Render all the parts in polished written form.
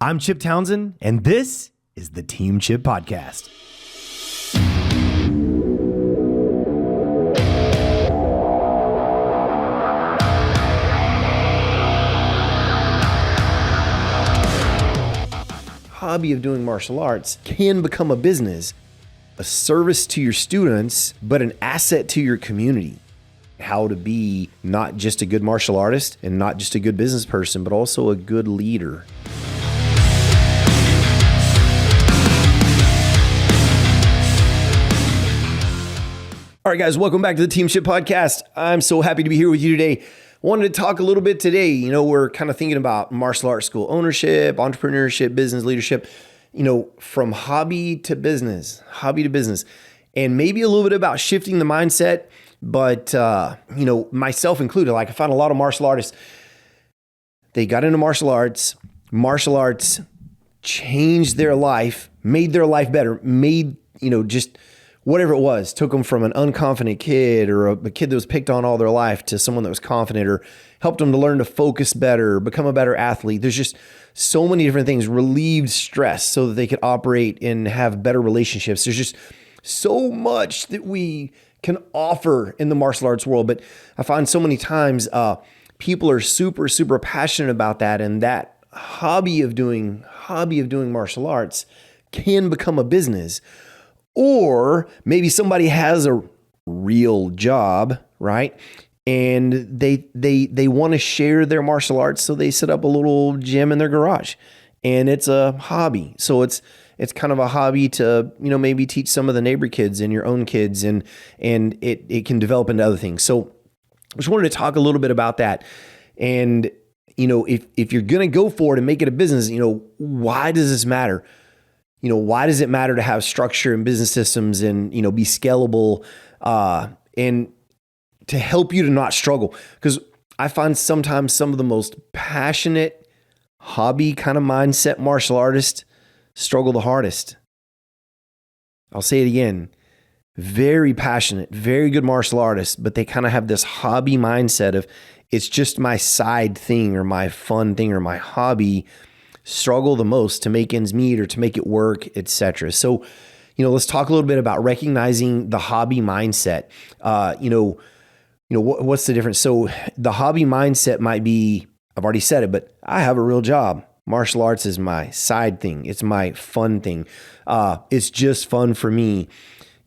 I'm Chip Townsend, and this is the Team Chip Podcast. Hobby of doing martial arts can become a business, a service to your students, but an asset to your community. How to be not just a good martial artist and not just a good business person, but also a good leader. All right, guys, welcome back to the Team Chip Podcast. I'm so happy to be here with you today. Wanted to talk a little bit today. We're kind of thinking about martial arts school ownership, entrepreneurship, business leadership, from hobby to business, and maybe a little bit about shifting the mindset. But, myself included, like I found a lot of martial artists, they got into martial arts changed their life, made their life better, just whatever it was, took them from an unconfident kid or a kid that was picked on all their life to someone that was confident, or helped them to learn to focus better, become a better athlete. There's just so many different things, relieved stress so that they could operate and have better relationships. There's just so much that we can offer in the martial arts world. But I find so many times people are super, super passionate about that. And that hobby of doing martial arts can become a business. Or maybe somebody has a real job, right? And they want to share their martial arts, so they set up a little gym in their garage, and it's a hobby. So it's kind of a hobby to, maybe teach some of the neighbor kids and your own kids, and it can develop into other things. So I just wanted to talk a little bit about that. And, if you're going to go for it and make it a business, why does this matter? Why does it matter to have structure and business systems and, be scalable, and to help you to not struggle? Because I find sometimes some of the most passionate hobby kind of mindset martial artists struggle the hardest. I'll say it again. Very passionate, very good martial artists, but they kind of have this hobby mindset of, it's just my side thing or my fun thing or my hobby, struggle the most to make ends meet or to make it work, etc. So, let's talk a little bit about recognizing the hobby mindset. What's the difference? So the hobby mindset might be, I've already said it, but I have a real job. Martial arts is my side thing. It's my fun thing. It's just fun for me.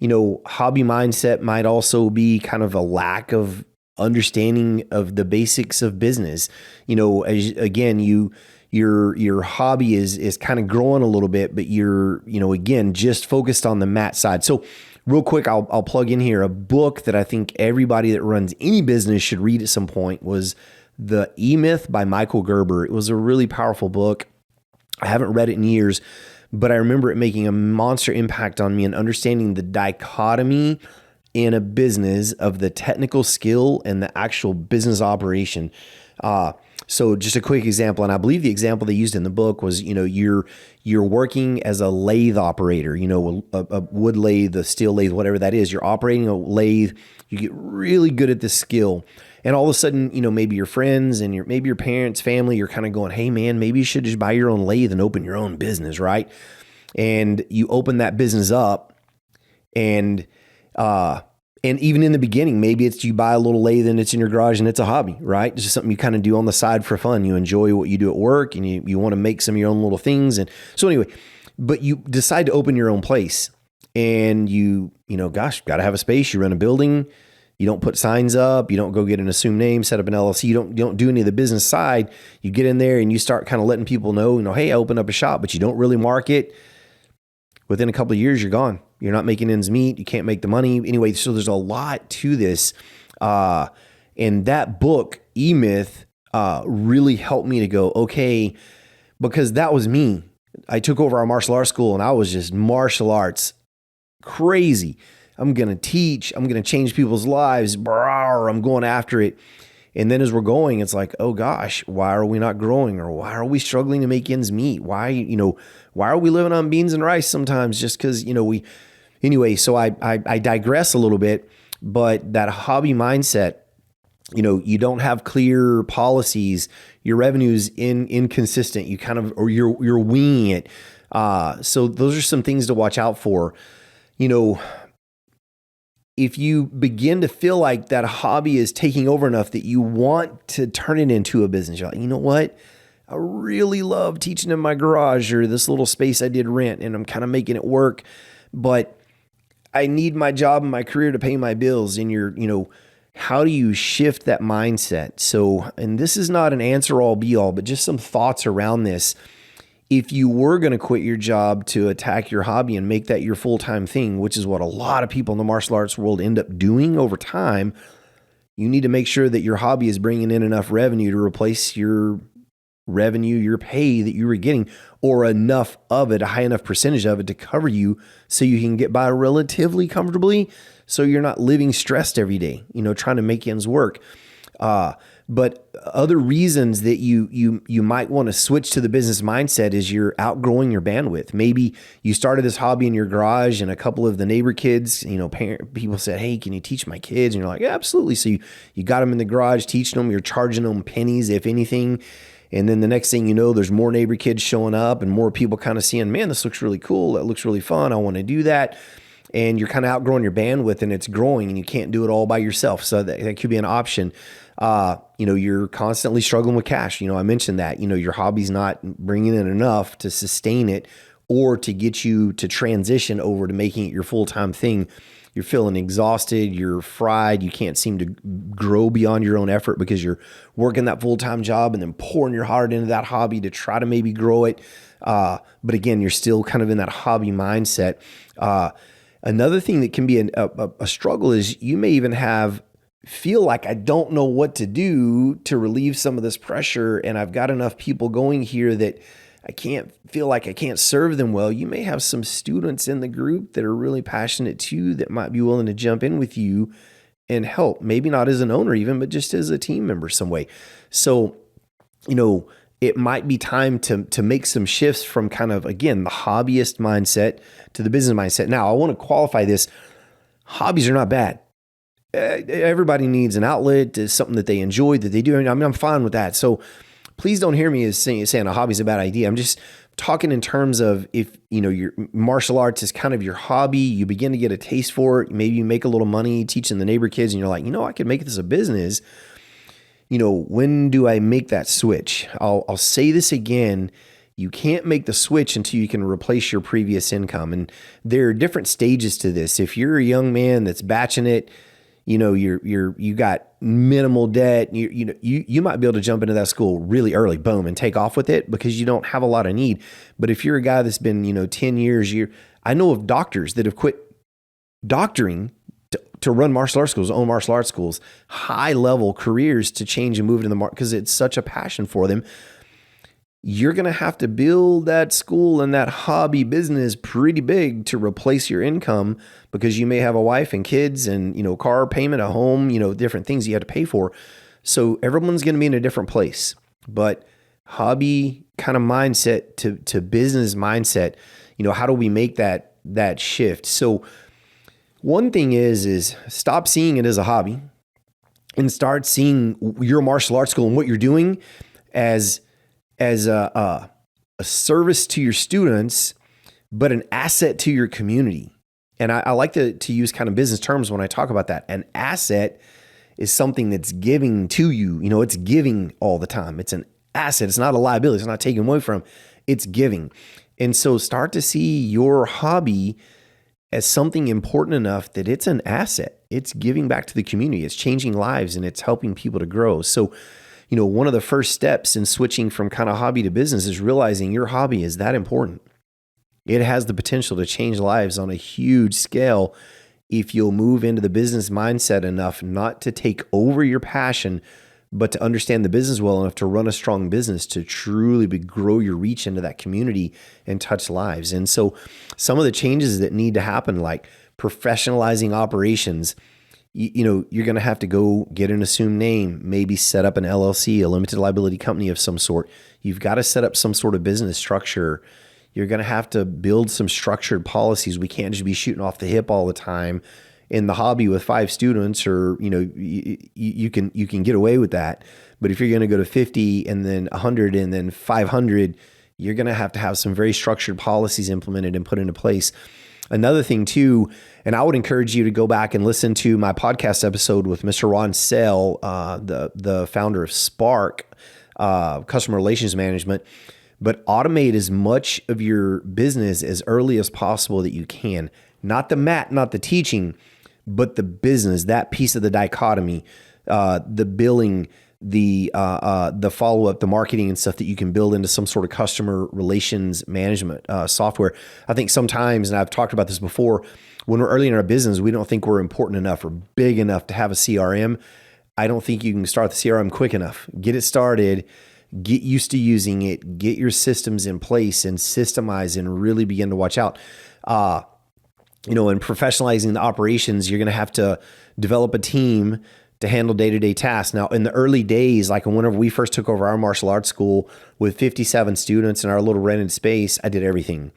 Hobby mindset might also be kind of a lack of understanding of the basics of business. Your hobby is kind of growing a little bit, but you're, again, just focused on the mat side. So real quick, I'll plug in here a book that I think everybody that runs any business should read at some point was The E-Myth by Michael Gerber. It was a really powerful book. I haven't read it in years, but I remember it making a monster impact on me and understanding the dichotomy in a business of the technical skill and the actual business operation. So just a quick example, and I believe the example they used in the book was, you're working as a lathe operator, a wood lathe, a steel lathe, whatever that is. You're operating a lathe. You get really good at this skill. And all of a sudden, maybe your friends and maybe your parents, family, you're kind of going, hey man, maybe you should just buy your own lathe and open your own business, right? And you open that business up, and even in the beginning, maybe it's you buy a little lathe and it's in your garage and it's a hobby, right? It's just something you kind of do on the side for fun. You enjoy what you do at work, and you want to make some of your own little things. And so anyway, but you decide to open your own place, and got to have a space. You rent a building. You don't put signs up. You don't go get an assumed name, set up an LLC. You don't do any of the business side. You get in there and you start kind of letting people know, hey, I opened up a shop, but you don't really market. Within a couple of years, you're gone. You're not making ends meet. You can't make the money. Anyway, so there's a lot to this. And that book, E-Myth, really helped me to go, okay, because that was me. I took over our martial arts school, and I was just martial arts crazy. I'm going to teach. I'm going to change people's lives. I'm going after it. And then as we're going, it's like, oh gosh, why are we not growing? Or why are we struggling to make ends meet? Why are we living on beans and rice sometimes just because, anyway, so I digress a little bit, but that hobby mindset You don't have clear policies, your revenue's inconsistent, you kind of, or you're winging it. So those are some things to watch out for. If you begin to feel like that hobby is taking over enough that you want to turn it into a business, you're like, you know what? I really love teaching in my garage or this little space I did rent, and I'm kind of making it work, but I need my job and my career to pay my bills. And how do you shift that mindset? So, and this is not an answer all be all, but just some thoughts around this. If you were going to quit your job to attack your hobby and make that your full-time thing, which is what a lot of people in the martial arts world end up doing over time, you need to make sure that your hobby is bringing in enough revenue to replace your revenue, your pay that you were getting, or enough of it, a high enough percentage of it to cover you so you can get by relatively comfortably, so you're not living stressed every day, trying to make ends work. But other reasons that you might want to switch to the business mindset is you're outgrowing your bandwidth. Maybe you started this hobby in your garage, and a couple of the neighbor kids, people said, "Hey, can you teach my kids?" And you're like, "Yeah, absolutely." So you got them in the garage, teaching them. You're charging them pennies, if anything. And then the next thing you know, there's more neighbor kids showing up and more people kind of seeing, "Man, this looks really cool. That looks really fun. I want to do that." And you're kind of outgrowing your bandwidth, and it's growing, and you can't do it all by yourself. So that could be an option. You're constantly struggling with cash. I mentioned that, your hobby's not bringing in enough to sustain it or to get you to transition over to making it your full-time thing. You're feeling exhausted, you're fried, you can't seem to grow beyond your own effort because you're working that full-time job and then pouring your heart into that hobby to try to maybe grow it. But again, you're still kind of in that hobby mindset. Another thing that can be a struggle is you may even feel like, I don't know what to do to relieve some of this pressure, and I've got enough people going here that I can't serve them well. You may have some students in the group that are really passionate too, that might be willing to jump in with you and help, maybe not as an owner even, but just as a team member some way. So, it might be time to make some shifts from kind of, again, the hobbyist mindset to the business mindset. Now, I want to qualify this. Hobbies are not bad. Everybody needs an outlet, to something that they enjoy, that they do. I mean, I'm fine with that. So please don't hear me as saying a hobby is a bad idea. I'm just talking in terms of, if your martial arts is kind of your hobby, you begin to get a taste for it. Maybe you make a little money teaching the neighbor kids, and you're like, I could make this a business. When do I make that switch? I'll say this again. You can't make the switch until you can replace your previous income. And there are different stages to this. If you're a young man that's batching it, you got minimal debt, you might be able to jump into that school really early, boom, and take off with it because you don't have a lot of need. But if you're a guy that's been, 10 years, I know of doctors that have quit doctoring to run martial arts schools, own martial arts schools, high level careers, to change and move into the market because it's such a passion for them. You're going to have to build that school and that hobby business pretty big to replace your income, because you may have a wife and kids and, car payment, a home, different things you have to pay for. So everyone's going to be in a different place. But hobby kind of mindset to business mindset, how do we make that shift? So one thing is stop seeing it as a hobby and start seeing your martial arts school and what you're doing as a service to your students, but an asset to your community. And I like to use kind of business terms when I talk about that. An asset is something that's giving to you. It's giving all the time. It's an asset. It's not a liability. It's not taken away from. It's giving. And so start to see your hobby as something important enough that it's an asset. It's giving back to the community. It's changing lives, and it's helping people to grow. So, one of the first steps in switching from kind of hobby to business is realizing your hobby is that important. It has the potential to change lives on a huge scale if you'll move into the business mindset enough not to take over your passion, but to understand the business well enough to run a strong business to truly grow your reach into that community and touch lives. And so some of the changes that need to happen, like professionalizing operations, you're going to have to go get an assumed name, maybe set up an LLC, a limited liability company of some sort. You've got to set up some sort of business structure. You're going to have to build some structured policies. We can't just be shooting off the hip all the time in the hobby with 5 students, or, you can get away with that. But if you're going to go to 50 and then 100 and then 500, you're going to have some very structured policies implemented and put into place. Another thing too, and I would encourage you to go back and listen to my podcast episode with Mr. Ron Sell, the founder of Spark, Customer Relations Management. But automate as much of your business as early as possible that you can. Not the mat, not the teaching, but the business, that piece of the dichotomy, the billing, the follow-up, the marketing and stuff that you can build into some sort of customer relations management software. I think sometimes, and I've talked about this before, when we're early in our business, we don't think we're important enough or big enough to have a CRM. I don't think you can start the CRM quick enough. Get it started, get used to using it, get your systems in place and systemize and really begin to watch out. In professionalizing the operations, you're going to have to develop a team to handle day-to-day tasks. Now, in the early days, like whenever we first took over our martial arts school with 57 students in our little rented space, I did everything.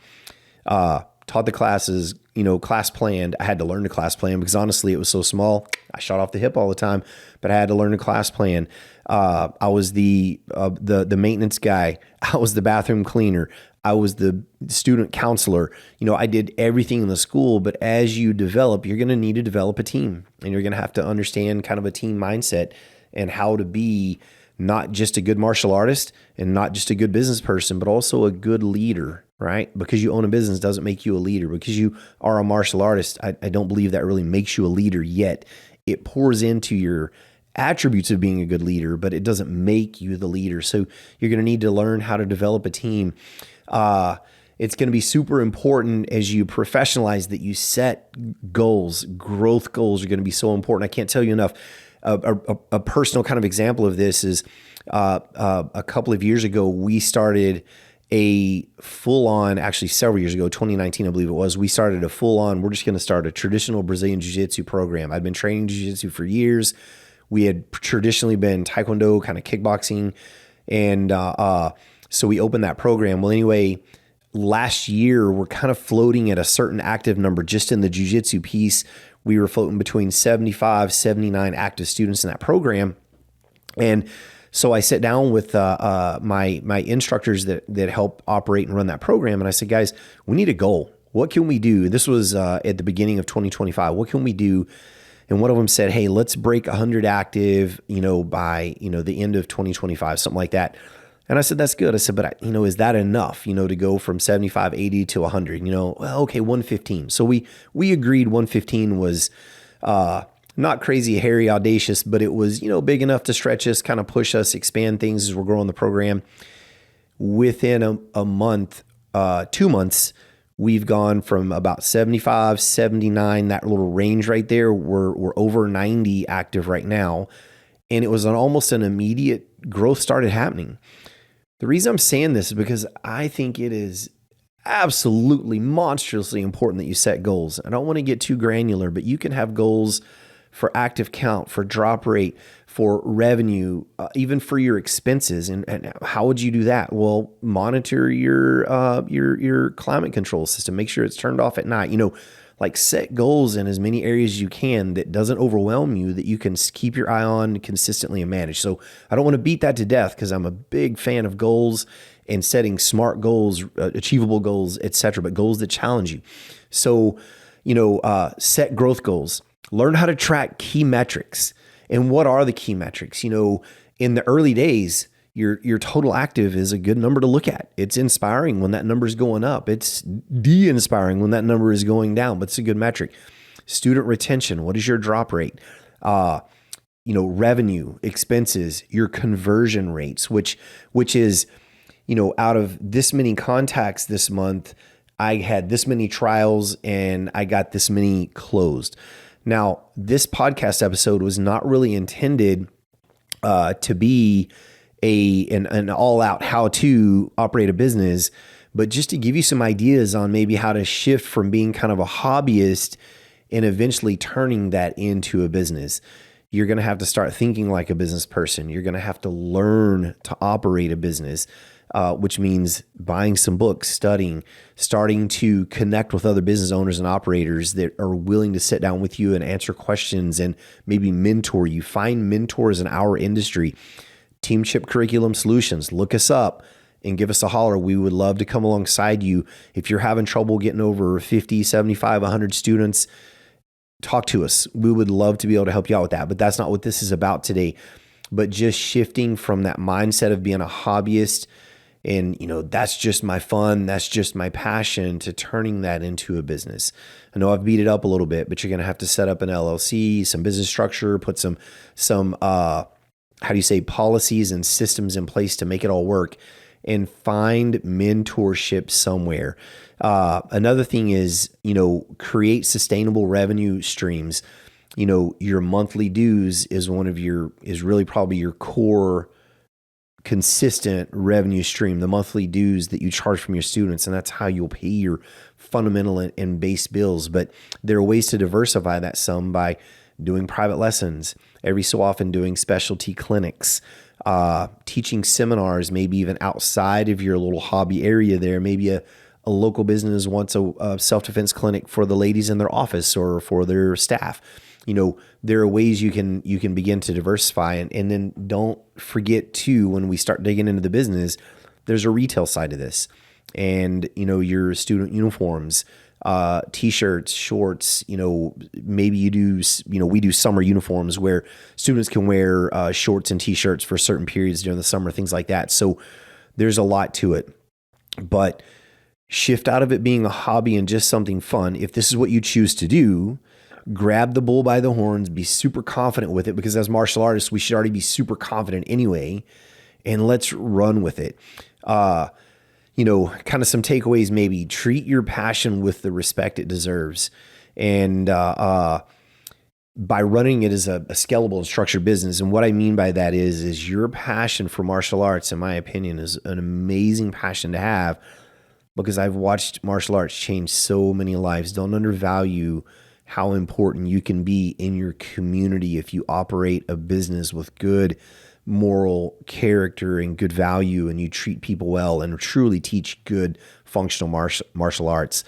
Taught the classes, class planned. I had to learn the class plan because honestly, it was so small. I shot off the hip all the time, but I had to learn the class plan. I was the maintenance guy. I was the bathroom cleaner. I was the student counselor. I did everything in the school, but as you develop, you're going to need to develop a team, and you're going to have to understand kind of a team mindset and how to be not just a good martial artist and not just a good business person, but also a good leader, right? Because you own a business doesn't make you a leader. Because you are a martial artist, I don't believe that really makes you a leader yet. It pours into your attributes of being a good leader, but it doesn't make you the leader. So you're going to need to learn how to develop a team. It's going to be super important as you professionalize that you set goals. Growth goals are going to be so important. I can't tell you enough. A personal kind of example of this is a couple of years ago, we started a full-on, actually several years ago, 2019, I believe it was, we started a full-on, we're just going to start a traditional Brazilian Jiu-Jitsu program. I've been training Jiu-Jitsu for years. We had traditionally been Taekwondo, kind of kickboxing. And so we opened that program. Well, anyway, last year, we're kind of floating at a certain active number just in the Jiu-Jitsu piece. We were floating between 75, 79 active students in that program. And so I sat down with my instructors that help operate and run that program. And I said, guys, we need a goal. What can we do? This was at the beginning of 2025. What can we do? And one of them said, hey, let's break 100 active, by, the end of 2025, something like that. And I said, that's good. I said, but is that enough, to go from 75, 80 to 100, well, okay, 115. So we agreed 115 was, not crazy, hairy, audacious, but it was, big enough to stretch us, kind of push us, expand things as we're growing the program. Within a month, 2 months, we've gone from about 75, 79, that little range right there. We're over 90 active right now. And it was almost an immediate growth started happening. The reason I'm saying this is because I think it is absolutely monstrously important that you set goals. I don't want to get too granular, but you can have goals for active count, for drop rate, for revenue, even for your expenses. And how would you do that? Well, monitor your climate control system. Make sure it's turned off at night. Set goals in as many areas as you can that doesn't overwhelm you, that you can keep your eye on consistently and manage. So I don't want to beat that to death because I'm a big fan of goals and setting smart goals, achievable goals, etc., but goals that challenge you. So, set growth goals. Learn how to track key metrics. And what are the key metrics? In the early days, your total active is a good number to look at. It's inspiring when that number is going up. It's de-inspiring when that number is going down, but it's a good metric. Student retention. What is your drop rate? Revenue, expenses, your conversion rates, which is, out of this many contacts this month, I had this many trials and I got this many closed. Now, this podcast episode was not really intended to be an all-out how to operate a business, but just to give you some ideas on maybe how to shift from being kind of a hobbyist and eventually turning that into a business. You're going to have to start thinking like a business person. You're going to have to learn to operate a business. which means buying some books, studying, starting to connect with other business owners and operators that are willing to sit down with you and answer questions and maybe mentor you. Find mentors in our industry. Teamship Curriculum Solutions, look us up and give us a holler. We would love to come alongside you. If you're having trouble getting over 50, 75, 100 students, talk to us. We would love to be able to help you out with that, but that's not what this is about today. But just shifting from that mindset of being a hobbyist and, that's just my fun, that's just my passion, to turning that into a business. I know I've beat it up a little bit, but you're going to have to set up an LLC, some business structure, put some policies and systems in place to make it all work, and find mentorship somewhere. Another thing is, create sustainable revenue streams. Your monthly dues is really probably your core consistent revenue stream, the monthly dues that you charge from your students. And that's how you'll pay your fundamental and base bills. But there are ways to diversify that some by doing private lessons, every so often doing specialty clinics, teaching seminars, maybe even outside of your little hobby area there. Maybe a local business wants a self-defense clinic for the ladies in their office or for their staff. There are ways you can begin to diversify. And then don't forget too, when we start digging into the business, there's a retail side to this. And, your student uniforms, t-shirts, shorts, maybe you do, we do summer uniforms where students can wear shorts and t-shirts for certain periods during the summer, things like that. So there's a lot to it, but shift out of it being a hobby and just something fun. If this is what you choose to do, grab the bull by the horns, be super confident with it, because as martial artists, we should already be super confident anyway, and let's run with it. Kind of some takeaways, maybe treat your passion with the respect it deserves. And by running it as a scalable and structured business. And what I mean by that is your passion for martial arts, in my opinion, is an amazing passion to have, because I've watched martial arts change so many lives. Don't undervalue how important you can be in your community if you operate a business with good moral character and good value, and you treat people well and truly teach good functional martial arts.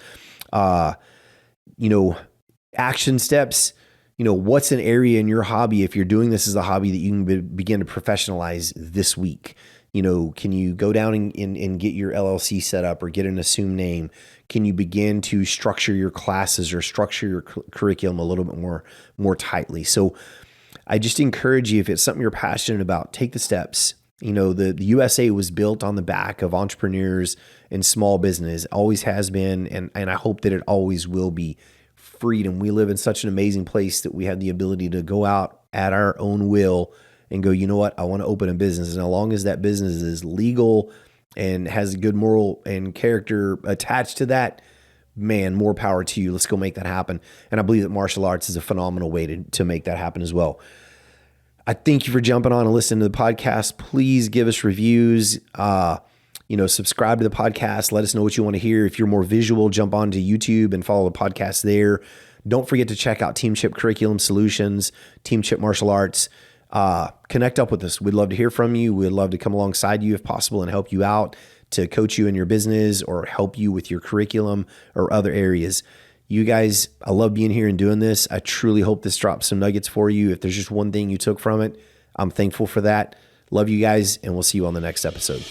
Action steps, what's an area in your hobby, if you're doing this as a hobby, that you can begin to professionalize this week? Can you go down and get your LLC set up or get an assumed name? Can you begin to structure your classes or structure your curriculum a little bit more tightly? So I just encourage you, if it's something you're passionate about, take the steps. The USA was built on the back of entrepreneurs and small business, always has been, and I hope that it always will be. Freedom. We live in such an amazing place that we have the ability to go out at our own will and go, you know what, I want to open a business. And as long as that business is legal and has good moral and character attached to that, man, more power to you. Let's go make that happen. And I believe that martial arts is a phenomenal way to make that happen as well. I thank you for jumping on and listening to the podcast. Please give us reviews. Subscribe to the podcast. Let us know what you want to hear. If you're more visual, jump onto YouTube and follow the podcast there. Don't forget to check out Teamship Curriculum Solutions, Teamship Martial Arts. Connect up with us. We'd love to hear from you. We'd love to come alongside you if possible and help you out, to coach you in your business or help you with your curriculum or other areas. You guys, I love being here and doing this. I truly hope this drops some nuggets for you. If there's just one thing you took from it, I'm thankful for that. Love you guys, and we'll see you on the next episode.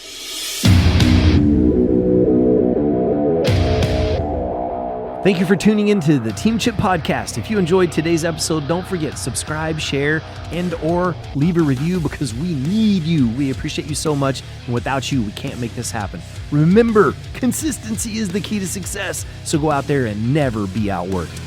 Thank you for tuning into the Teamship Podcast. If you enjoyed today's episode, don't forget, subscribe, share, and or leave a review, because we need you. We appreciate you so much. And without you, we can't make this happen. Remember, consistency is the key to success. So go out there and never be outworked.